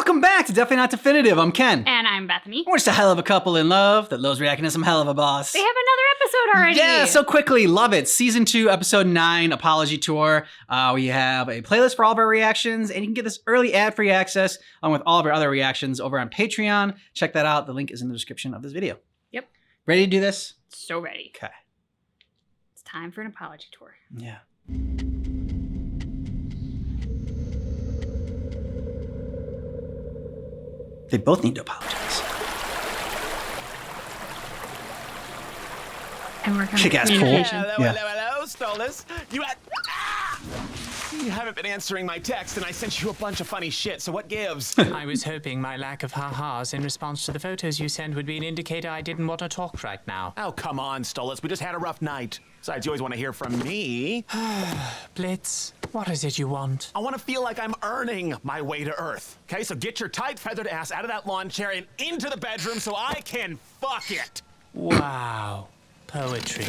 Welcome back to Definitely Not Definitive. I'm Ken. And I'm Bethany. We're just a hell of a couple in love that loves reacting to some hell of a boss. They have another episode already. Yeah, so quickly. Love it. Season 2, Episode 9, Apology Tour. We have a playlist for all of our reactions, and you can get this early ad-free access along with all of our other reactions over on Patreon. Check that out. The link is in the description of this video. Yep. Ready to do this? So ready. Okay. It's time for an apology tour. Yeah. They both need to apologize. And we're going Kick-ass to pool. communication. Hello, Stolas. You haven't been answering my text, and I sent you a bunch of funny shit, so what gives? I was hoping my lack of ha-has in response to the photos you sent would be an indicator I didn't want to talk right now. Oh, come on, Stolas. We just had a rough night. Besides, you always want to hear from me. Blitz, what is it you want? I want to feel like I'm earning my way to Earth. Okay, so get your tight feathered ass out of that lawn chair and into the bedroom so I can fuck it. Wow. Poetry.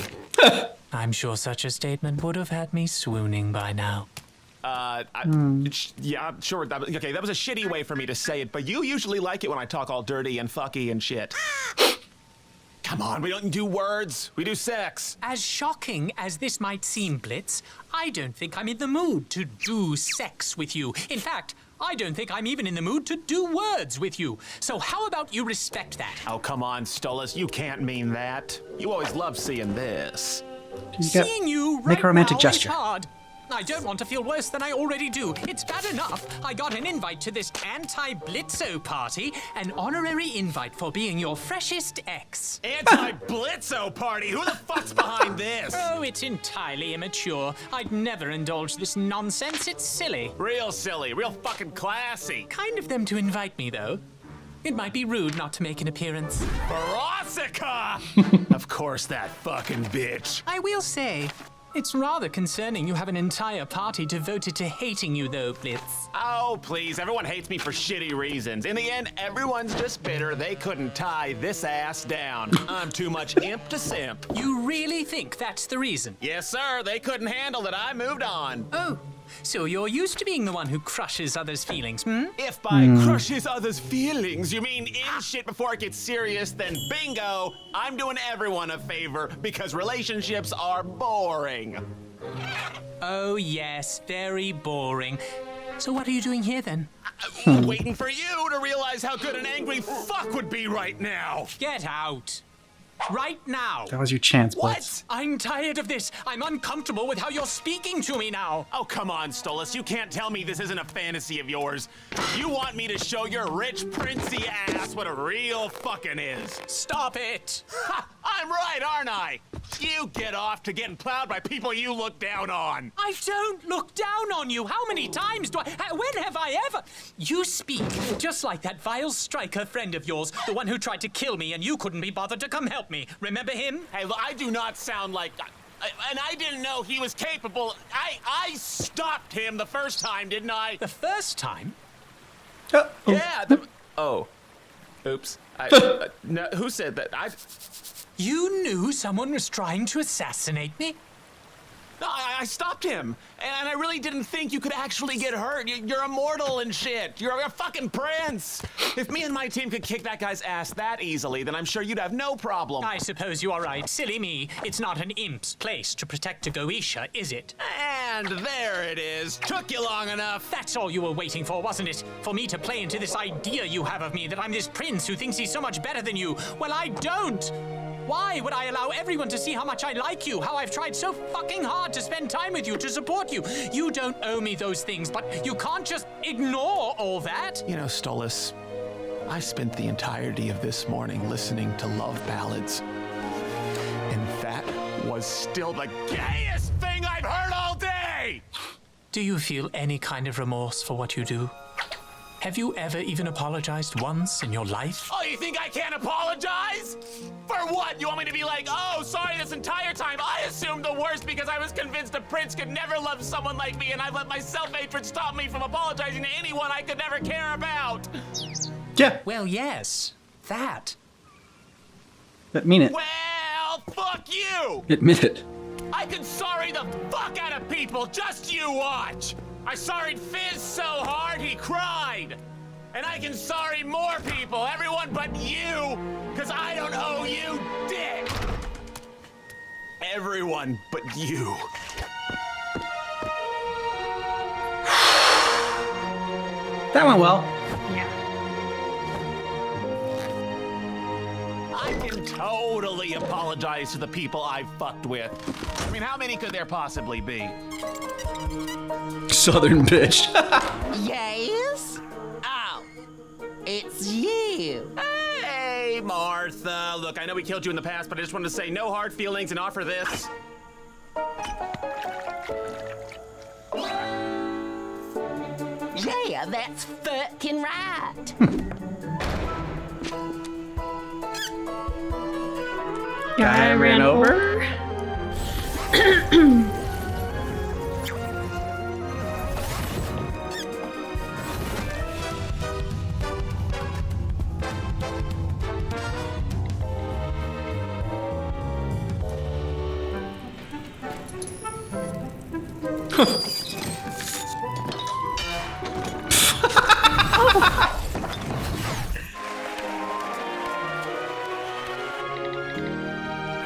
I'm sure such a statement would have had me swooning by now. Yeah, sure. Okay, that was a shitty way for me to say it, but you usually like it when I talk all dirty and fucky and shit. Come on, we don't do words. We do sex. As shocking as this might seem, Blitz, I don't think I'm in the mood to do sex with you. In fact, I don't think I'm even in the mood to do words with you. So how about you respect that? Oh, come on, Stolas. You can't mean that. You always love seeing this. Seeing you right make a romantic now gesture. is hard. I don't want to feel worse than I already do. It's bad enough I got an invite to this anti-Blitzo party, an honorary invite for being your freshest ex. Anti-Blitzo party? Who the fuck's behind this? Oh, it's entirely immature. I'd never indulge this nonsense. It's silly. Real silly, real fucking classy. Kind of them to invite me, though. It might be rude not to make an appearance. Veronica! Of course, that fucking bitch. I will say, it's rather concerning you have an entire party devoted to hating you, though, Blitz. Oh, please, everyone hates me for shitty reasons. In the end, everyone's just bitter they couldn't tie this ass down. I'm too much imp to simp. You really think that's the reason? Yes, sir, they couldn't handle it. I moved on. Oh, so you're used to being the one who crushes others' feelings, hmm? If by crushes others' feelings you mean in shit before it gets serious, then bingo, I'm doing everyone a favor because relationships are boring. Oh, yes, very boring. So what are you doing here, then? Waiting for you to realize how good an angry fuck would be right now. Get out. Right now. That was your chance, Blitz. What? I'm tired of this. I'm uncomfortable with how you're speaking to me now. Oh, come on, Stolas. You can't tell me this isn't a fantasy of yours. You want me to show your rich, princey ass what a real fucking is. Stop it. Ha! I'm right, aren't I? You get off to getting plowed by people you look down on. I don't look down on you. How many times do I... When have I ever... You speak just like that vile striker friend of yours, the one who tried to kill me and you couldn't be bothered to come help me. Remember him? Hey, look, I do not sound like... and I didn't know he was capable. I stopped him the first time, didn't I? The first time? Yeah. Oh. Oops. No, who said that? You knew someone was trying to assassinate me? No, I stopped him, and I really didn't think you could actually get hurt. You're immortal and shit. You're a fucking prince. If me and my team could kick that guy's ass that easily, then I'm sure you'd have no problem. I suppose you are right. Silly me. It's not an imp's place to protect a Goetia, is it? And there it is. Took you long enough. That's all you were waiting for, wasn't it? For me to play into this idea you have of me, that I'm this prince who thinks he's so much better than you. Well, I don't. Why would I allow everyone to see how much I like you, how I've tried so fucking hard to spend time with you, to support you? You don't owe me those things, but you can't just ignore all that. You know, Stolas, I spent the entirety of this morning listening to love ballads. And that was still the gayest thing I've heard all day! Do you feel any kind of remorse for what you do? Have you ever even apologized once in your life? Oh, you think I can't apologize? For what? You want me to be like, oh, sorry, this entire time I assumed the worst because I was convinced a prince could never love someone like me, and I've let my self-hatred stop me from apologizing to anyone I could never care about. Yeah. Well, yes, that. But mean it. Well, fuck you! Admit it. I can sorry the fuck out of people, just you watch! I sorried Fizz so hard he cried! And I can sorry more people, everyone but you, because I don't owe you dick. Everyone but you. That went well. Yeah. I can totally apologize to the people I fucked with. I mean, how many could there possibly be? Southern bitch. Yes? Oh, it's you. Hey, Martha. Look, I know we killed you in the past, but I just wanted to say no hard feelings and offer this. Yeah, that's fucking right. Guy ran over.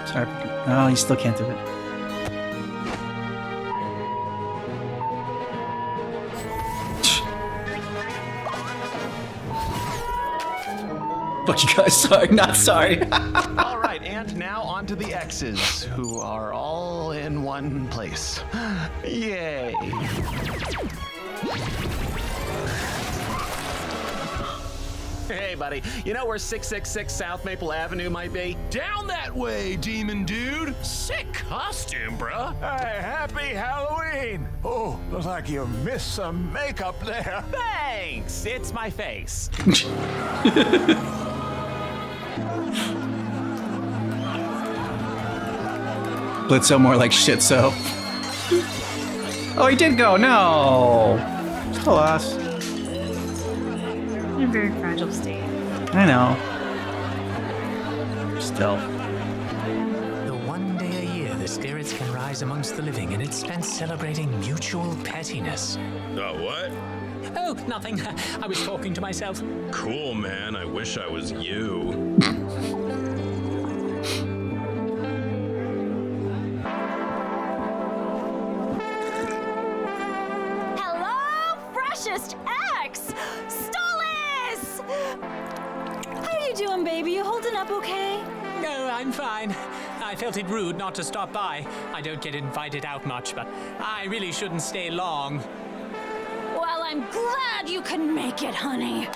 Sorry. Oh, you still can't do it. But you guys, sorry, not sorry. All right, and now on to the X's, who are all in one place. Yay. Hey, buddy, you know where 666 South Maple Avenue might be? Down that way, demon dude. Sick costume, bruh. Hey, happy Halloween. Oh, looks like you missed some makeup there. Thanks, it's my face. Blitzo more like shit, so. Oh, he did go. No. Still lost. In a very fragile state. I know. Still. The one day a year the spirits can rise amongst the living, and it's spent celebrating mutual pettiness. Oh, what? Oh, nothing. I was talking to myself. Cool, man. I wish I was you. Hello, freshest X! Stolas! How you doing, baby? You holding up okay? No, I'm fine. I felt it rude not to stop by. I don't get invited out much, but I really shouldn't stay long. Well, I'm glad you could make it, honey.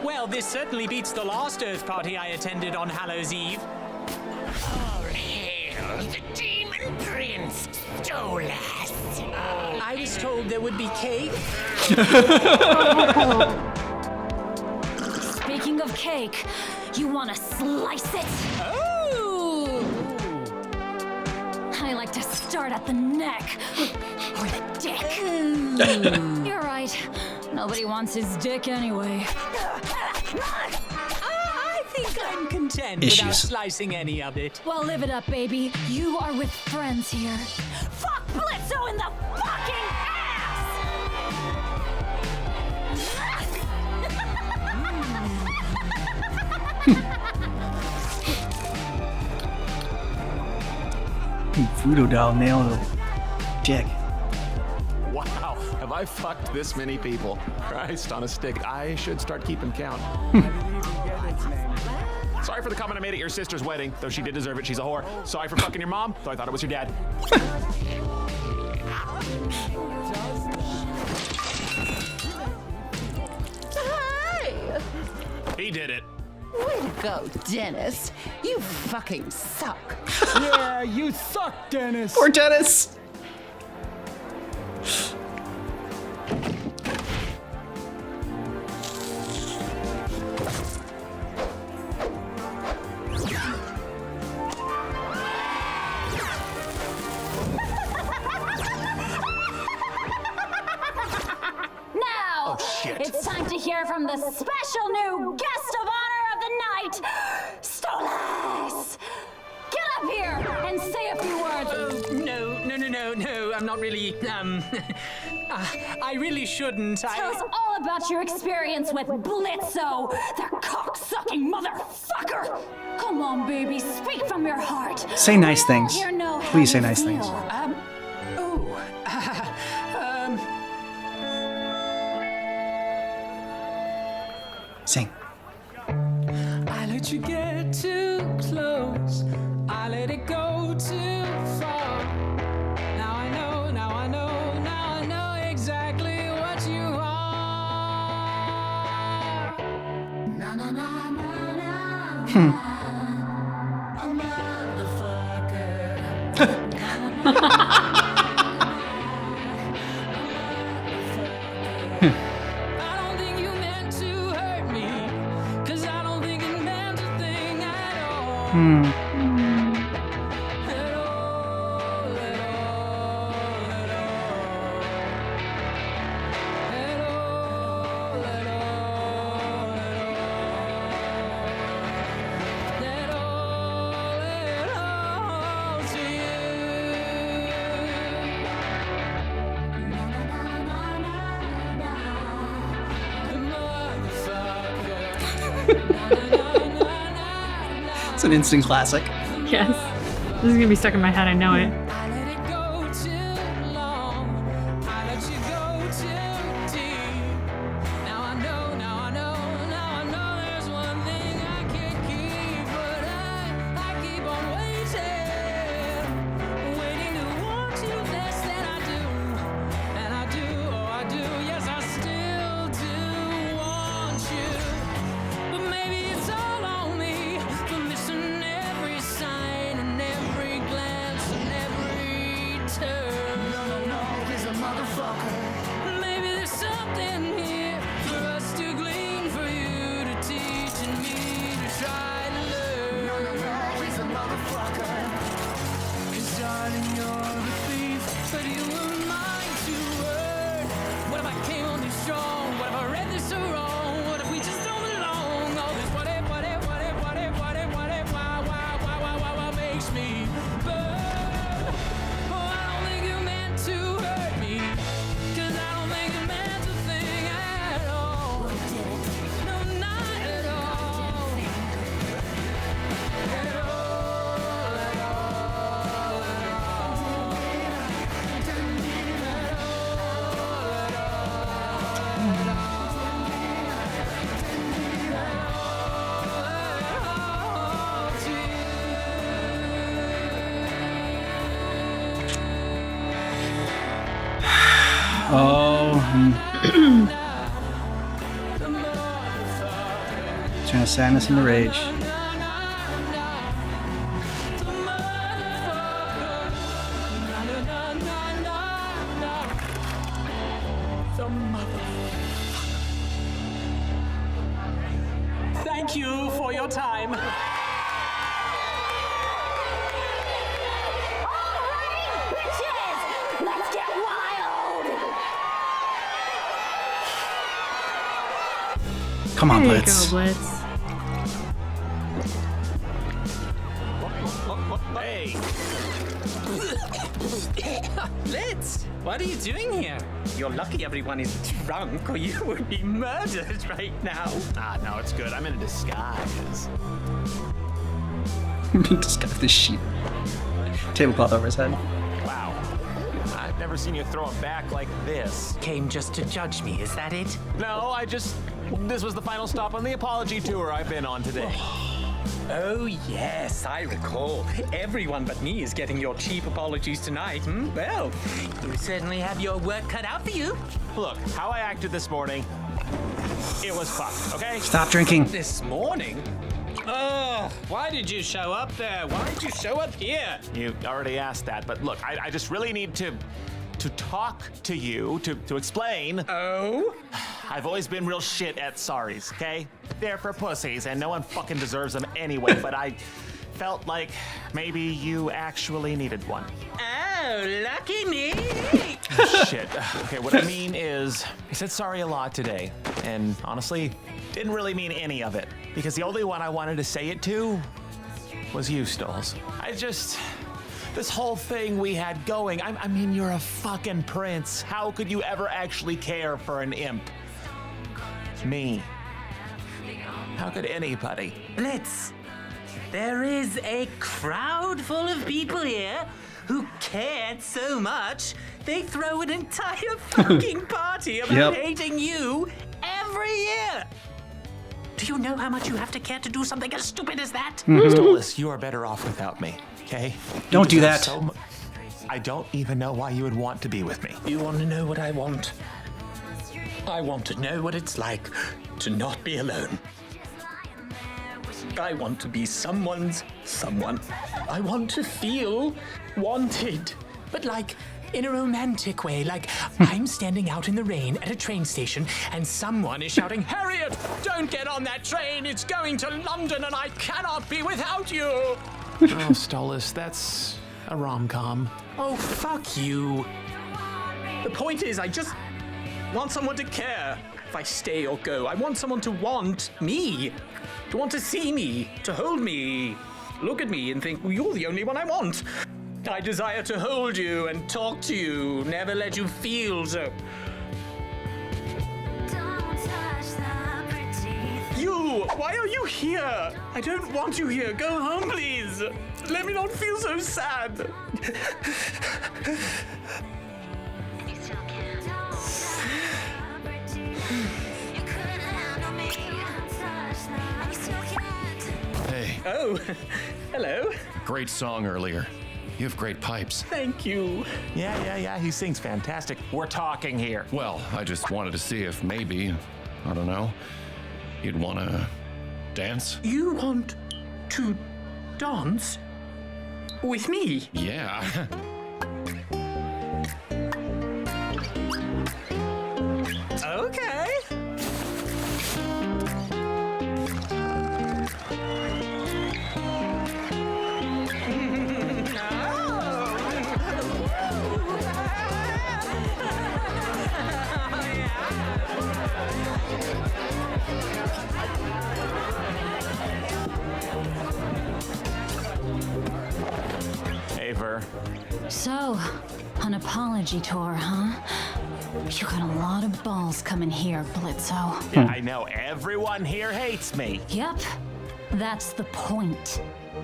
Well, this certainly beats the last Earth party I attended on Hallows Eve. Oh, hell, the demon prince stole us. I was told there would be cake. Speaking of cake, you want to slice it? Oh! I like to start at the neck or the dick. You're right. Nobody wants his dick anyway. I think I'm content Issues. without slicing any of it. Well, live it up, baby. You are with friends here. Fuck Blitzo in the fucking ass! Voodoo doll nailed the dick. Wow, have I fucked this many people? Christ on a stick, I should start keeping count. Sorry for the comment I made at your sister's wedding, though she did deserve it, she's a whore. Sorry for fucking your mom, though I thought it was your dad. Hey! He did it. Way to go, Dennis. You fucking suck. Yeah, you suck, Dennis. Poor Dennis. Now, it's time to hear from the special new guest of honor of the night, Stolas! Get up here and say a few words. No, I'm not really, I really shouldn't. Tell us all about your experience with Blitzo, the cock-sucking motherfucker! Come on, baby, speak from your heart. Say nice things. Here know how Please say you nice feel. things. Sing. I let you get too close. I let it go too far. Now I know, now I know, now I know exactly what you are. Na na na na na. A I don't think you meant to hurt me, 'cause I don't think it meant a thing at all. At all, at all, at all. At all, at all, at all to you. It's an instant classic. Yes. This is gonna be stuck in my head, I know it. I let it go too long. I let you go too deep. Now I know, now I know, now I know there's one thing I can't keep, but I keep on waiting, waiting to want you less than I do, and I do, oh I do, yes I still do want you, but maybe it's all on me for missing every sign and every glance and every turn. No, he's a motherfucker. Maybe there's something here for us to glean, for you to teach and me to try to learn. No, he's a motherfucker. 'Cause darling, you're the thief, but you were mine to earn. What if I came on too strong? What if I read this so wrong? What if we just don't belong? All this what if, why makes me burn? Oh, I don't think you meant to hurt me, 'cause I don't think it meant a thing at all. No, not at all. At all, at all, at all to Oh. Turn sadness into rage. Thank you for your time. Alright, bitches! Let's get wild! Come on, There you Blitz. go, Blitz. Hey. Blitz, what are you doing here? You're lucky everyone is drunk, or you would be murdered right now. Ah, no, it's good. I'm in a disguise. Just got this sheet. Tablecloth over his head. Wow. I've never seen you throw it back like this. Came just to judge me, is that it? No, this was the final stop on the apology tour I've been on today. Oh, yes, I recall. Everyone but me is getting your cheap apologies tonight. Well, you certainly have your work cut out for you. Look, how I acted this morning, it was fucked, okay? Stop drinking. This morning? Oh, why did you show up there? Why did you show up here? You already asked that, but look, I just really need to talk to you, to explain. Oh? I've always been real shit at sorries, okay? They're for pussies, and no one fucking deserves them anyway, but I felt like maybe you actually needed one. Oh, lucky me. Shit. Okay, what I mean is, I said sorry a lot today, and honestly, didn't really mean any of it, because the only one I wanted to say it to was you, Stoles. This whole thing we had going. I mean, you're a fucking prince. How could you ever actually care for an imp? Me. How could anybody? Blitz, there is a crowd full of people here who cared so much they throw an entire fucking party about hating you every year. Do you know how much you have to care to do something as stupid as that? Stolas, you are better off without me, okay? Don't do that. I don't even know why you would want to be with me. You want to know what I want? I want to know what it's like to not be alone. I want to be someone's someone. I want to feel wanted, but like in a romantic way, like I'm standing out in the rain at a train station and someone is shouting, "Harriet, don't get on that train, it's going to London and I cannot be without you." Oh, Stolas, that's a rom-com. Oh, fuck you. The point is, I just want someone to care if I stay or go. I want someone to want me, to want to see me, to hold me, look at me and think, well, you're the only one I want. I desire to hold you and talk to you, never let you feel so. You! Why are you here? I don't want you here. Go home, please. Let me not feel so sad. Hey. Oh, hello. Great song earlier. You have great pipes. Thank you. Yeah, he sings fantastic. We're talking here. Well, I just wanted to see if maybe, I don't know, you'd want to dance? You want to dance with me? Yeah. Okay. Hey, Ver. So, an apology tour, huh? You got a lot of balls coming here, Blitzo. Yeah, I know. Everyone here hates me. Yep, that's the point,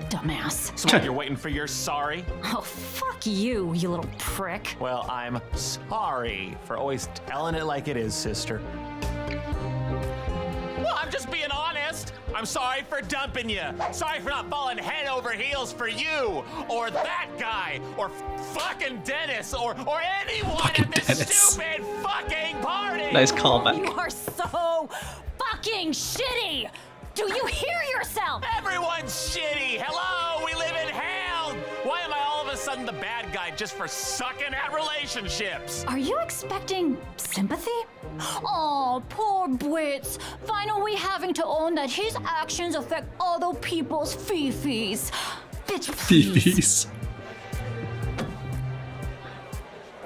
dumbass. So what, you're waiting for your sorry? Oh, fuck you, you little prick. Well, I'm sorry for always telling it like it is, sister. Well, I'm just being honest. I'm sorry for dumping you. Sorry for not falling head over heels for you, or that guy, or fucking Dennis, or anyone Fucking at this Dennis. stupid fucking party. Nice callback. You are so fucking shitty! Do you hear yourself? Everyone's shitty. Hello, we live in hell. Why am I all of a sudden the bad guy just for sucking at relationships? Are you expecting sympathy? Oh, poor Blitz. Finally having to own that his actions affect other people's fifis. Bitch, please. Fifis.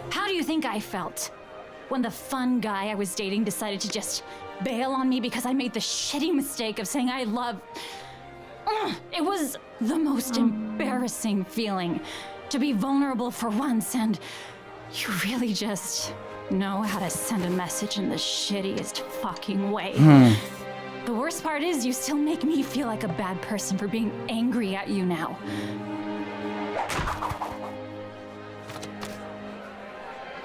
How do you think I felt when the fun guy I was dating decided to just bail on me because I made the shitty mistake of saying I love... It was the most embarrassing feeling to be vulnerable for once, and you really just know how to send a message in the shittiest fucking way. The worst part is you still make me feel like a bad person for being angry at you now.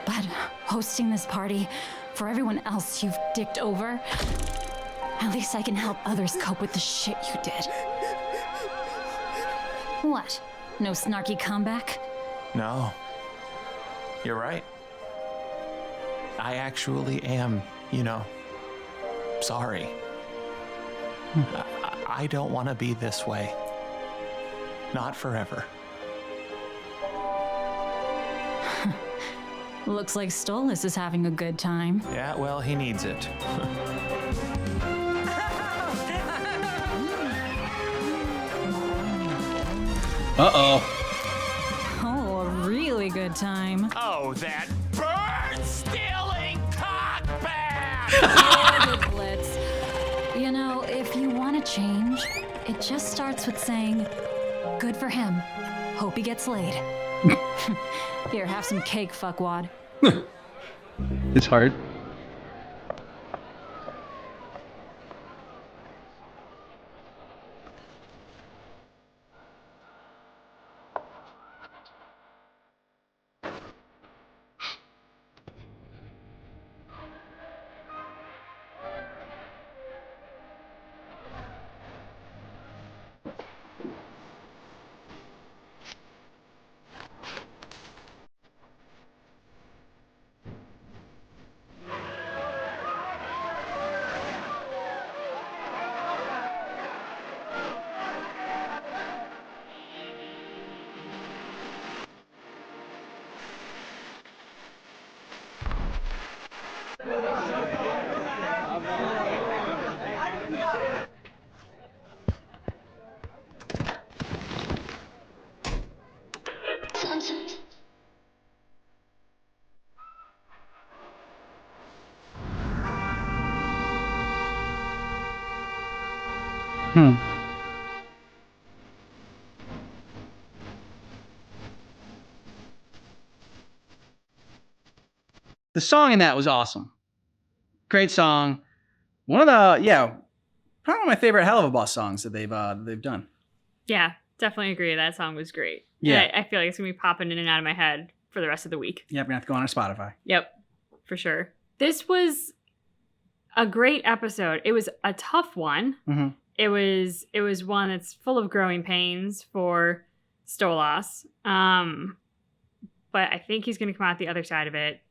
But hosting this party for everyone else you've dicked over, at least I can help others cope with the shit you did. What? No snarky comeback? No. You're right. I actually am, sorry. I don't want to be this way. Not forever. Looks like Stolas is having a good time. Yeah, well, he needs it. Uh-oh. Oh, a really good time. Oh, that bird-stealing cockback! Good Blitz. You know, if you want to change, it just starts with saying, good for him. Hope he gets laid. Here, have some cake, fuckwad. It's hard. The song in that was awesome. Great song. One of the, probably one of my favorite Helluva Boss songs that they've done. Yeah, definitely agree. That song was great. Yeah. And I feel like it's going to be popping in and out of my head for the rest of the week. Yeah, we're going to have to go on our Spotify. Yep, for sure. This was a great episode. It was a tough one. Mm-hmm. It was one that's full of growing pains for Stolas. But I think he's going to come out the other side of it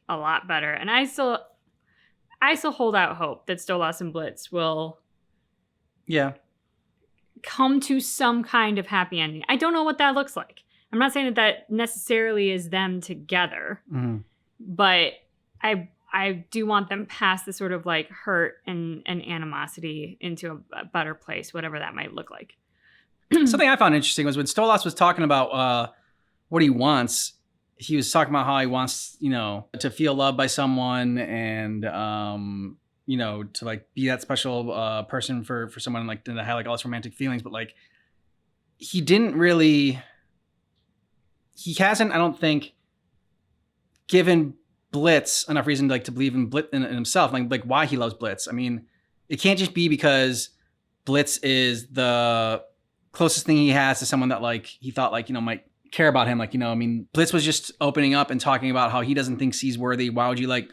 a lot better. And I still hold out hope that Stolas and Blitz will come to some kind of happy ending. I don't know what that looks like. I'm not saying that necessarily is them together, but I do want them past the sort of like hurt and animosity into a better place, whatever that might look like. Something I found interesting was when Stolas was talking about what he wants, he was talking about how he wants, to feel loved by someone and, to like be that special person for someone, like to have like all this romantic feelings. But like, he hasn't, I don't think, given Blitz enough reason to believe in Blitz in himself, like why he loves Blitz. I mean, it can't just be because Blitz is the closest thing he has to someone that like he thought like might care about him. Like I mean, Blitz was just opening up and talking about how he doesn't think C's worthy. Why would you like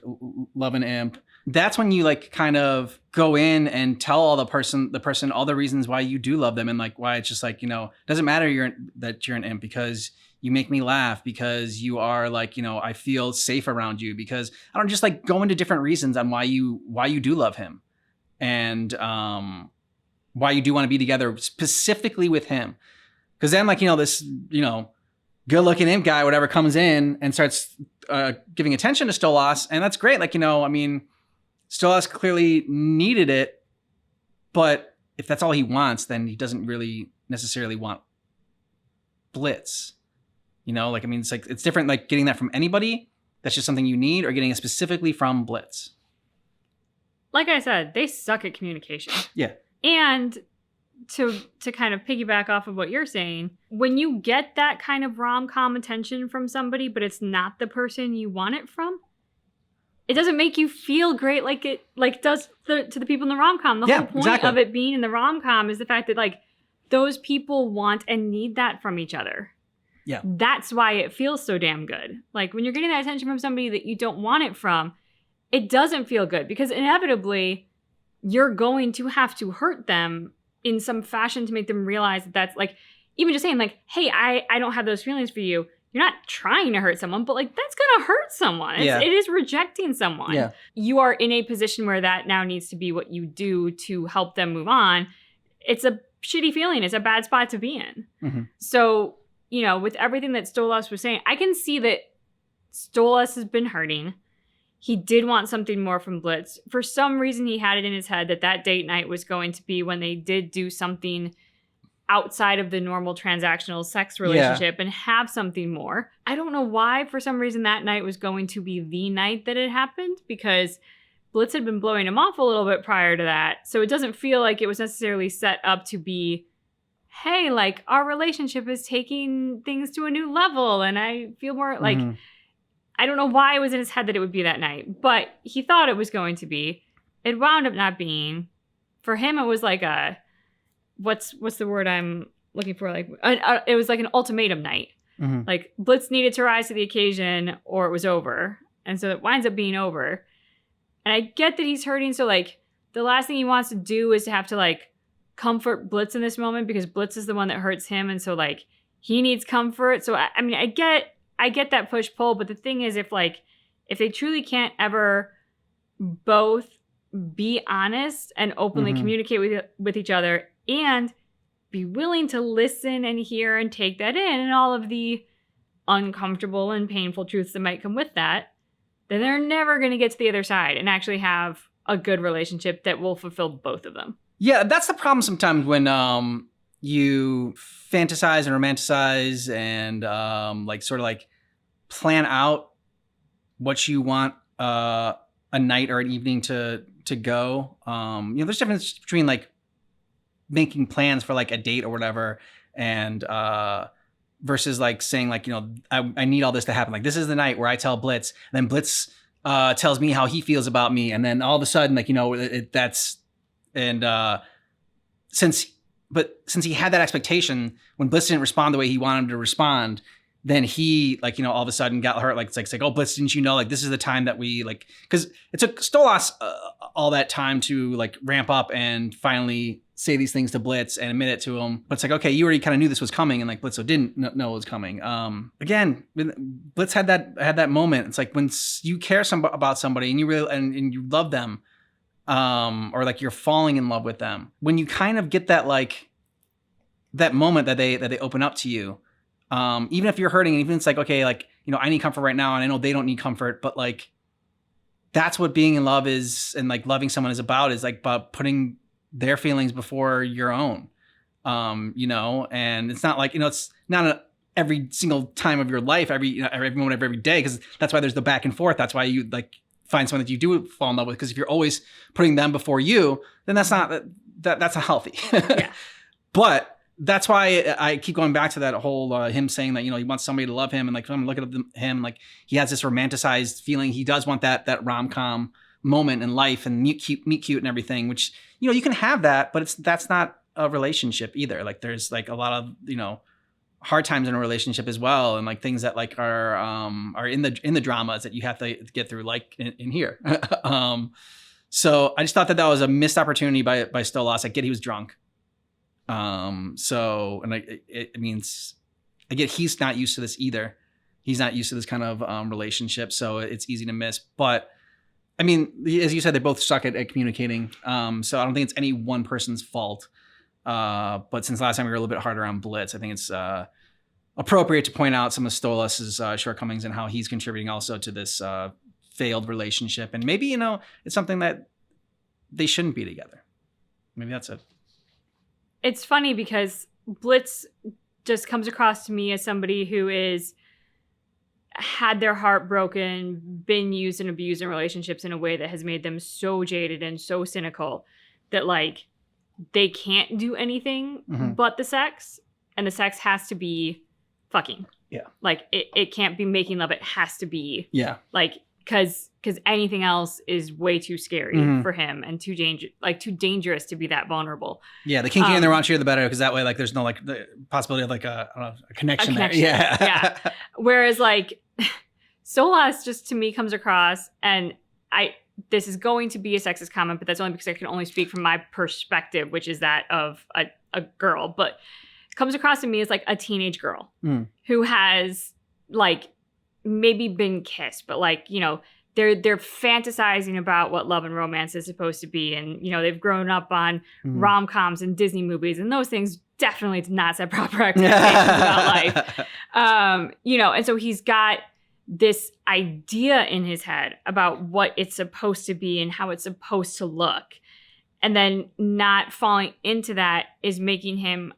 love an imp? That's when you like kind of go in and tell all the person all the reasons why you do love them and like why it's just like doesn't matter that you're an imp because you make me laugh, because you are like, I feel safe around you, because I don't just like go into different reasons on why you do love him and why you do want to be together specifically with him. Because then like, this, good looking imp guy, whatever, comes in and starts giving attention to Stolas. And that's great. Like, I mean, Stolas clearly needed it, but if that's all he wants, then he doesn't really necessarily want Blitz. Like, I mean, it's different, like getting that from anybody. That's just something you need, or getting it specifically from Blitz. Like I said, they suck at communication. Yeah. And to kind of piggyback off of what you're saying, when you get that kind of rom-com attention from somebody, but it's not the person you want it from, it doesn't make you feel great like it does to the people in the rom-com. The whole point of it being in the rom-com is the fact that like those people want and need that from each other. Yeah. That's why it feels so damn good. Like when you're getting that attention from somebody that you don't want it from, it doesn't feel good because inevitably you're going to have to hurt them in some fashion to make them realize that that's like, even just saying like, hey, I don't have those feelings for you. You're not trying to hurt someone, but like that's going to hurt someone. It is rejecting someone. Yeah. You are in a position where that now needs to be what you do to help them move on. It's a shitty feeling. It's a bad spot to be in. Mm-hmm. So, with everything that Stolas was saying, I can see that Stolas has been hurting. He did want something more from Blitz. For some reason, he had it in his head that date night was going to be when they did do something outside of the normal transactional sex relationship and have something more. I don't know why, for some reason, that night was going to be the night that it happened, because Blitz had been blowing him off a little bit prior to that. So it doesn't feel like it was necessarily set up to be hey, like our relationship is taking things to a new level and I feel more like, I don't know why it was in his head that it would be that night, but he thought it was going to be. It wound up not being. For him, it was like a, what's the word I'm looking for? Like, it was like an ultimatum night. Like Blitz needed to rise to the occasion or it was over. And so it winds up being over. And I get that he's hurting. So like the last thing he wants to do is to have to like comfort Blitz in this moment because Blitz is the one that hurts him. And so like he needs comfort. So I mean, I get that push pull, but the thing is if they truly can't ever both be honest and openly communicate with each other and be willing to listen and hear and take that in and all of the uncomfortable and painful truths that might come with that, then they're never going to get to the other side and actually have a good relationship that will fulfill both of them. Yeah, that's the problem sometimes when you fantasize and romanticize and like sort of like plan out what you want a night or an evening to go. There's a difference between like making plans for like a date or whatever and versus like saying like, I need all this to happen. Like this is the night where I tell Blitz and then Blitz tells me how he feels about me. And then all of a sudden, like, since he had that expectation when Blitz didn't respond the way he wanted him to respond, then he like, all of a sudden got hurt. Like, it's like, oh, Blitz, didn't you know, like, this is the time that we like, cause it took Stolas all that time to like ramp up and finally say these things to Blitz and admit it to him. But it's like, okay, you already kind of knew this was coming. And like Blitz didn't know it was coming. Again, Blitz had that moment. It's like when you care about somebody and you really, and you love them, or like you're falling in love with them, when you kind of get that, like that moment that they open up to you, even if you're hurting, and even if it's like, okay, like, I need comfort right now and I know they don't need comfort, but like, that's what being in love is. And like loving someone is about putting their feelings before your own, and it's not like, it's not every single time of your life, every moment of every day. Cause that's why there's the back and forth. That's why you like find someone that you do fall in love with. Cause if you're always putting them before you, then that's not healthy. Yeah. But that's why I keep going back to that whole, him saying that, he wants somebody to love him. And like, I'm looking at him, like he has this romanticized feeling. He does want that rom-com moment in life and meet cute and everything, which, you can have that, but that's not a relationship either. Like there's like a lot of, hard times in a relationship as well. And like things that like are in the dramas that you have to get through, like in here. So I just thought that was a missed opportunity by Stolas. I get he was drunk. It means I get he's not used to this either. He's not used to this kind of relationship. So it's easy to miss, but I mean, as you said, they both suck at communicating. So I don't think it's any one person's fault. But since last time we were a little bit harder on Blitz, I think it's appropriate to point out some of Stolas' shortcomings and how he's contributing also to this failed relationship. And maybe, it's something that they shouldn't be together. Maybe that's it. It's funny because Blitz just comes across to me as somebody who is had their heart broken, been used and abused in relationships in a way that has made them so jaded and so cynical that like they can't do anything but the sex, and the sex has to be fucking. Yeah. Like it can't be making love. It has to be. Yeah. Like because anything else is way too scary for him and too dangerous to be that vulnerable. Yeah, the kinkier and the raunchier, the better, because that way, like, there's no like the possibility of like a connection there. Yeah, yeah. Whereas like Stolas just to me comes across, and this is going to be a sexist comment, but that's only because I can only speak from my perspective, which is that of a girl, but comes across to me as like a teenage girl who has like maybe been kissed, but like, they're fantasizing about what love and romance is supposed to be. And, they've grown up on rom-coms and Disney movies, and those things definitely did not set proper expectations about life. And so he's got this idea in his head about what it's supposed to be and how it's supposed to look. And then not falling into that is making him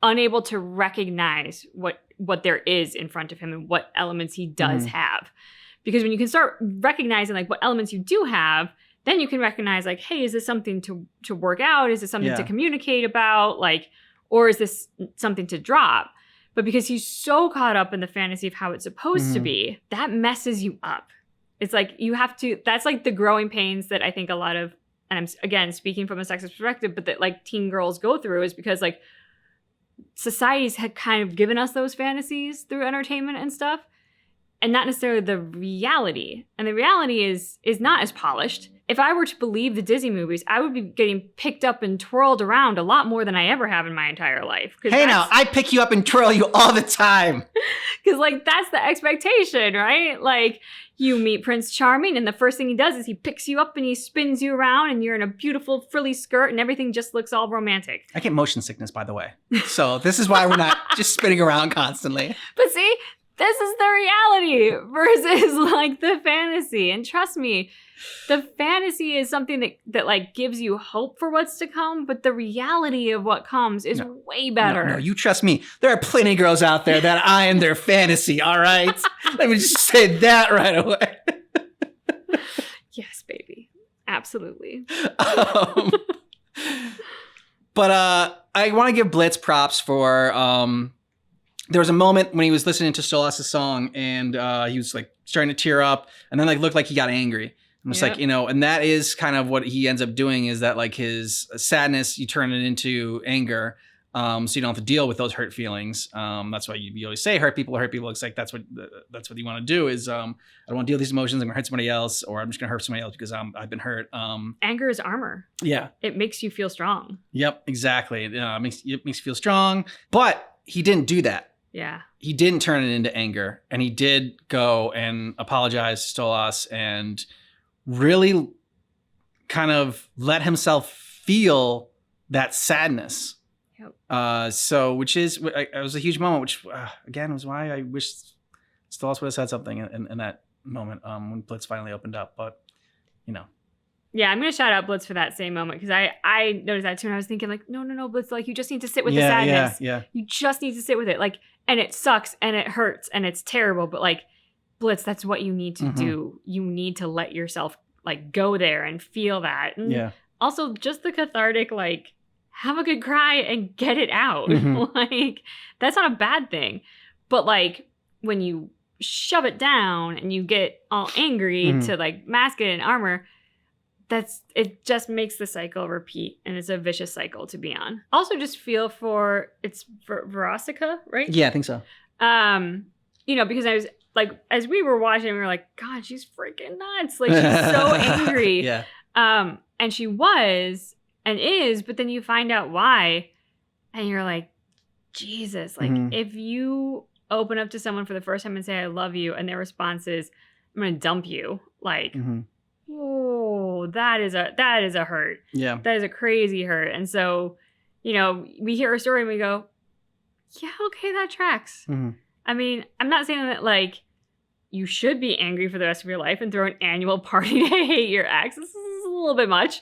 unable to recognize what there is in front of him and what elements he does have. Because when you can start recognizing like what elements you do have, then you can recognize like, hey, is this something to work out? Is this something to communicate about? Like, Or is this something to drop? But because he's so caught up in the fantasy of how it's supposed to be, that messes you up. It's like you have to, that's like the growing pains that I think a lot of, and I'm again speaking from a sexist perspective, but that like teen girls go through is because like societies had kind of given us those fantasies through entertainment and stuff, and not necessarily the reality. And the reality is not as polished. If I were to believe the Disney movies, I would be getting picked up and twirled around a lot more than I ever have in my entire life. Hey now, I pick you up and twirl you all the time. Because like that's the expectation, right? Like you meet Prince Charming and the first thing he does is he picks you up and he spins you around and you're in a beautiful frilly skirt and everything just looks all romantic. I get motion sickness, by the way. So this is why we're not just spinning around constantly. But see, this is the reality versus like the fantasy. And trust me, the fantasy is something that like gives you hope for what's to come, but the reality of what comes is way better. No, you trust me. There are plenty of girls out there that I am their fantasy, all right? Let me just say that right away. Yes, baby. Absolutely. But I want to give Blitz props for there was a moment when he was listening to Stolas' song and he was like starting to tear up and then like looked like he got angry. I'm just like, and that is kind of what he ends up doing is that like his sadness, you turn it into anger. So you don't have to deal with those hurt feelings. That's why you always say hurt people. It's like, that's what you want to do is, I don't want to deal with these emotions. I'm gonna hurt somebody else, or I'm just gonna hurt somebody else because I've been hurt. Anger is armor. Yeah. It makes you feel strong. Yep, exactly. It makes you feel strong, but he didn't do that. Yeah. He didn't turn it into anger, and he did go and apologize to Stolas and really kind of let himself feel that sadness. Yep. So, which is, it was a huge moment, which again was why I wish Stolas would have said something in that moment when Blitz finally opened up. But, Yeah, I'm going to shout out Blitz for that same moment because I noticed that too. And I was thinking like, no, Blitz, like you just need to sit with the sadness. Yeah. You just need to sit with it. Like, and it sucks and it hurts and it's terrible. But like, Blitz, that's what you need to do. You need to let yourself like go there and feel that. And also just the cathartic, like have a good cry and get it out. Like that's not a bad thing. But like when you shove it down and you get all angry to like mask it in armor, it just makes the cycle repeat and it's a vicious cycle to be on. Also just feel for Veronica, right? Yeah, I think so. Because I was like, as we were watching, we were like, God, she's freaking nuts. Like she's so angry. Yeah. And she was and is, but then you find out why and you're like, Jesus, like if you open up to someone for the first time and say, I love you, and their response is, I'm going to dump you. Like, oh, that is a hurt. Yeah. That is a crazy hurt. And so, we hear a story and we go, yeah, okay, that tracks. I mean, I'm not saying that like you should be angry for the rest of your life and throw an annual party to hate your ex. This is a little bit much,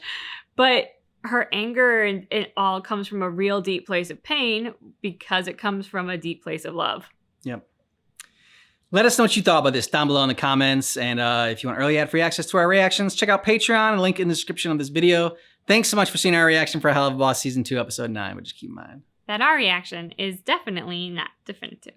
but her anger and it all comes from a real deep place of pain because it comes from a deep place of love. Yep. Let us know what you thought about this down below in the comments. And if you want early ad-free access to our reactions, check out Patreon, link in the description of this video. Thanks so much for seeing our reaction for Helluva Boss Season 2, Episode 9, but just keep in mind that our reaction is definitely not definitive.